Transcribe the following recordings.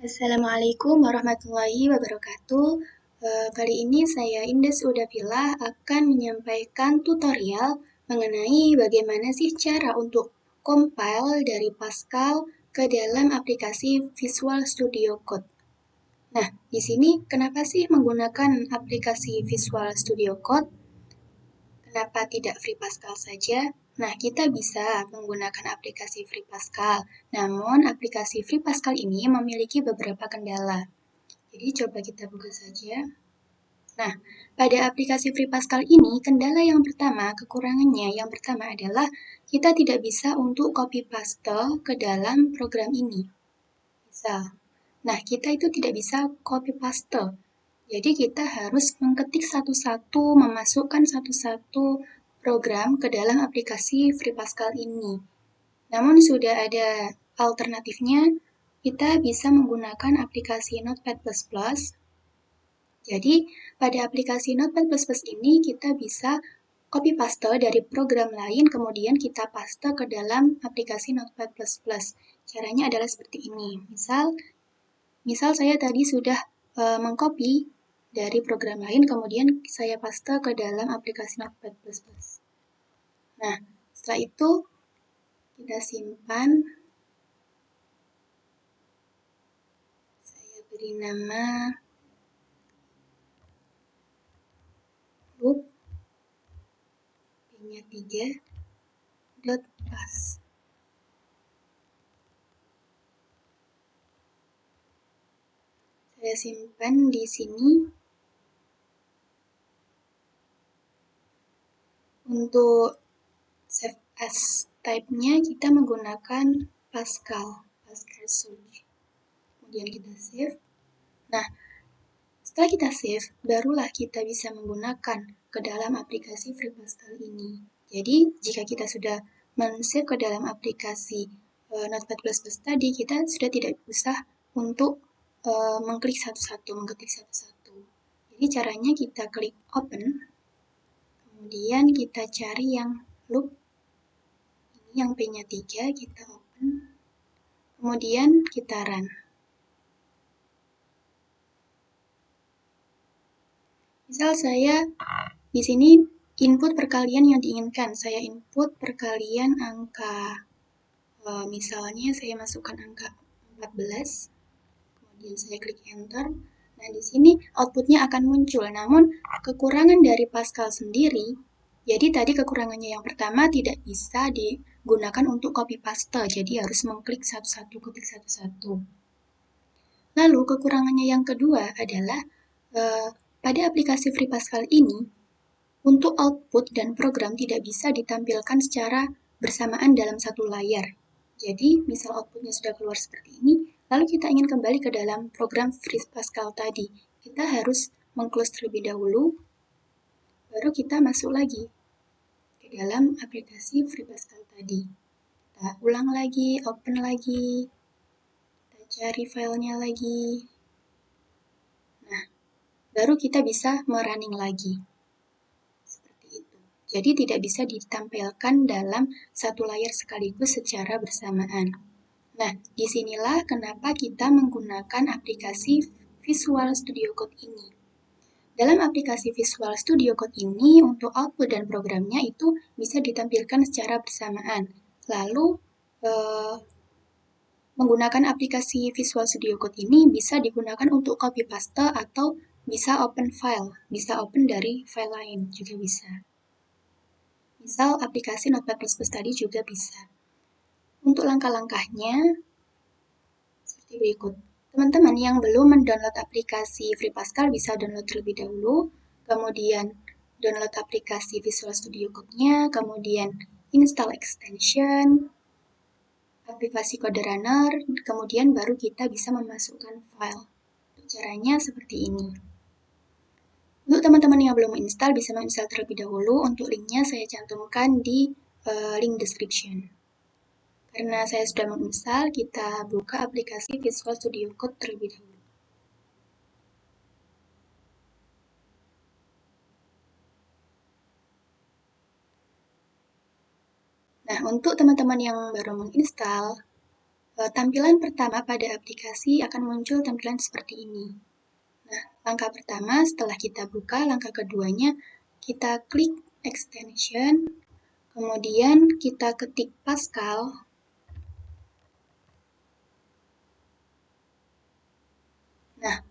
Assalamualaikum warahmatullahi wabarakatuh. Kali ini saya Indes Udavila akan menyampaikan tutorial mengenai bagaimana sih cara untuk compile dari Pascal ke dalam aplikasi Visual Studio Code. Nah, di sini kenapa sih menggunakan aplikasi Visual Studio Code? Kenapa tidak Free Pascal saja? Nah, kita bisa menggunakan aplikasi Free Pascal. Namun, aplikasi Free Pascal ini memiliki beberapa kendala. Jadi, coba kita buka saja. Nah, pada aplikasi Free Pascal ini, kendala yang pertama, kekurangannya yang pertama adalah kita tidak bisa untuk copy paste ke dalam program ini. Misal, nah kita itu tidak bisa copy paste. Jadi kita harus mengetik satu-satu, memasukkan satu-satu program ke dalam aplikasi Free Pascal ini. Namun sudah ada alternatifnya, kita bisa menggunakan aplikasi Notepad++. Jadi pada aplikasi Notepad++ ini kita bisa copy paste dari program lain, kemudian kita paste ke dalam aplikasi Notepad++. Caranya adalah seperti ini. Misal saya tadi sudah mengcopy dari program lain, kemudian saya paste ke dalam aplikasi Notepad++. Nah, setelah itu kita simpan. Saya beri nama loop p-nya 3.pas. Saya simpan di sini. Untuk save as type-nya kita menggunakan Pascal Search. Kemudian kita save. Nah, setelah kita save, barulah kita bisa menggunakan ke dalam aplikasi Free Pascal ini. Jadi, jika kita sudah men-save ke dalam aplikasi Notepad++ tadi, kita sudah tidak usah untuk mengklik satu-satu, mengetik satu-satu. Jadi, caranya kita klik open, kemudian kita cari yang loop, ini yang p-nya 3, kita open, kemudian kita run. Misal saya di sini input perkalian yang diinginkan, saya input perkalian angka, misalnya saya masukkan angka 14, kemudian saya klik enter. Nah, di sini outputnya akan muncul, namun kekurangan dari Pascal sendiri, jadi tadi kekurangannya yang pertama tidak bisa digunakan untuk copy paste, jadi harus mengklik satu-satu, ketik satu-satu. Lalu kekurangannya yang kedua adalah pada aplikasi Free Pascal ini, untuk output dan program tidak bisa ditampilkan secara bersamaan dalam satu layar. Jadi, misal outputnya sudah keluar seperti ini, lalu kita ingin kembali ke dalam program Free Pascal tadi. Kita harus meng-close terlebih dahulu, baru kita masuk lagi ke dalam aplikasi Free Pascal tadi. Kita ulang lagi, open lagi, kita cari filenya lagi. Nah, baru kita bisa merunning lagi. Jadi tidak bisa ditampilkan dalam satu layar sekaligus secara bersamaan. Nah, disinilah kenapa kita menggunakan aplikasi Visual Studio Code ini. Dalam aplikasi Visual Studio Code ini, untuk output dan programnya itu bisa ditampilkan secara bersamaan. Lalu, menggunakan aplikasi Visual Studio Code ini bisa digunakan untuk copy paste atau bisa open file, bisa open dari file lain juga bisa. Misal aplikasi Notepad++ tadi juga bisa. Untuk langkah-langkahnya seperti berikut. Teman-teman yang belum mendownload aplikasi Free Pascal bisa download terlebih dahulu, kemudian download aplikasi Visual Studio Code-nya, kemudian install extension, aktivasi kode runner, kemudian baru kita bisa memasukkan file. Caranya seperti ini. Untuk teman-teman yang belum install, bisa menginstal terlebih dahulu. Untuk linknya saya cantumkan di link description. Karena saya sudah menginstal, kita buka aplikasi Visual Studio Code terlebih dahulu. Nah, untuk teman-teman yang baru menginstal, Tampilan pertama pada aplikasi akan muncul tampilan seperti ini. Nah, langkah pertama setelah kita buka, langkah keduanya kita klik extension, kemudian kita ketik Pascal. Nah,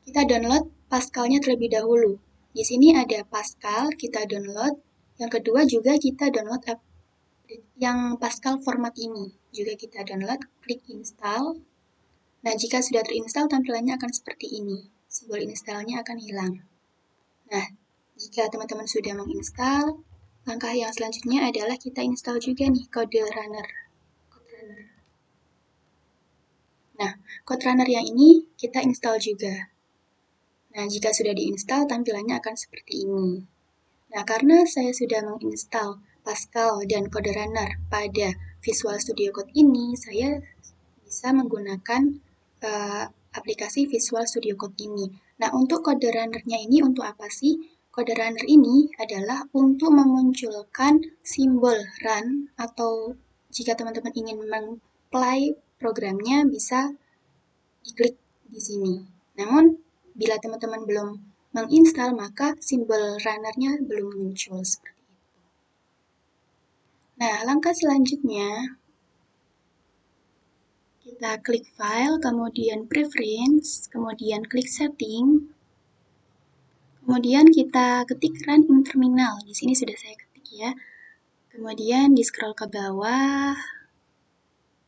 kita download Pascal-nya terlebih dahulu. Di sini ada Pascal, kita download. Yang kedua juga kita download yang Pascal format ini. Juga kita download, klik install. Nah, jika sudah terinstall, tampilannya akan seperti ini. Simbol installnya akan hilang. Nah, jika teman-teman sudah menginstal, langkah yang selanjutnya adalah kita install juga nih kode runner. Nah, code runner yang ini kita install juga. Nah, jika sudah diinstal, tampilannya akan seperti ini. Nah, karena saya sudah menginstal Pascal dan Code Runner pada Visual Studio Code ini, saya bisa menggunakan aplikasi Visual Studio Code ini. Nah, untuk Code Runner-nya ini untuk apa sih? Code Runner ini adalah untuk memunculkan simbol run atau jika teman-teman ingin play programnya bisa diklik di sini. Namun, bila teman-teman belum menginstal, maka simbol runner-nya belum muncul seperti itu. Nah, langkah selanjutnya, kita klik file, kemudian preference, kemudian klik setting, kemudian kita ketik run in terminal. Di sini sudah saya ketik ya. Kemudian di scroll ke bawah.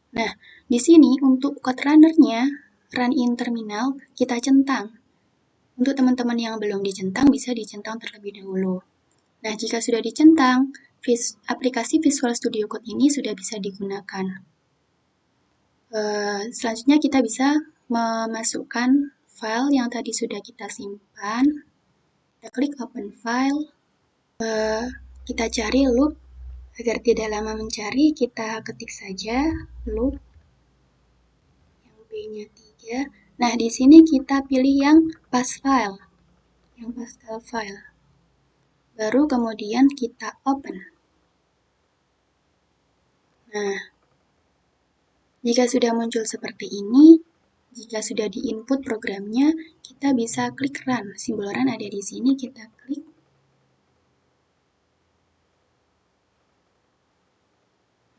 Nah, di sini untuk code runner-nya, run in terminal, kita centang. Untuk teman-teman yang belum dicentang, bisa dicentang terlebih dahulu. Nah, jika sudah dicentang, aplikasi Visual Studio Code ini sudah bisa digunakan. Selanjutnya kita bisa memasukkan file yang tadi sudah kita simpan. Kita klik open file. Kita cari loop. Agar tidak lama mencari, kita ketik saja loop. Yang B-nya 3. Nah, di sini kita pilih yang pas file. Yang Pascal file. Baru kemudian kita open. Nah, jika sudah muncul seperti ini, jika sudah di-input programnya, kita bisa klik run. Simbol run ada di sini, kita klik.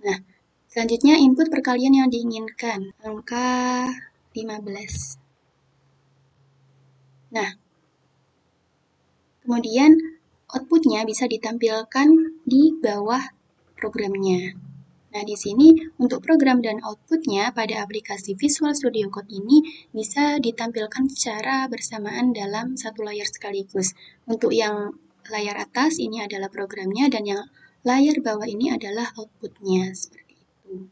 Nah, selanjutnya input perkalian yang diinginkan, angka 15. Nah, kemudian outputnya bisa ditampilkan di bawah programnya. Nah, di sini untuk program dan outputnya pada aplikasi Visual Studio Code ini bisa ditampilkan secara bersamaan dalam satu layar sekaligus. Untuk yang layar atas ini adalah programnya dan yang layar bawah ini adalah outputnya. Seperti itu.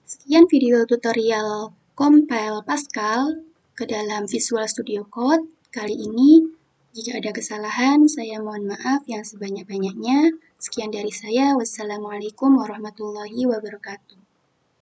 Sekian video tutorial compile Pascal ke dalam Visual Studio Code kali ini. Jika ada kesalahan, saya mohon maaf yang sebanyak-banyaknya. Sekian dari saya. Wassalamualaikum warahmatullahi wabarakatuh.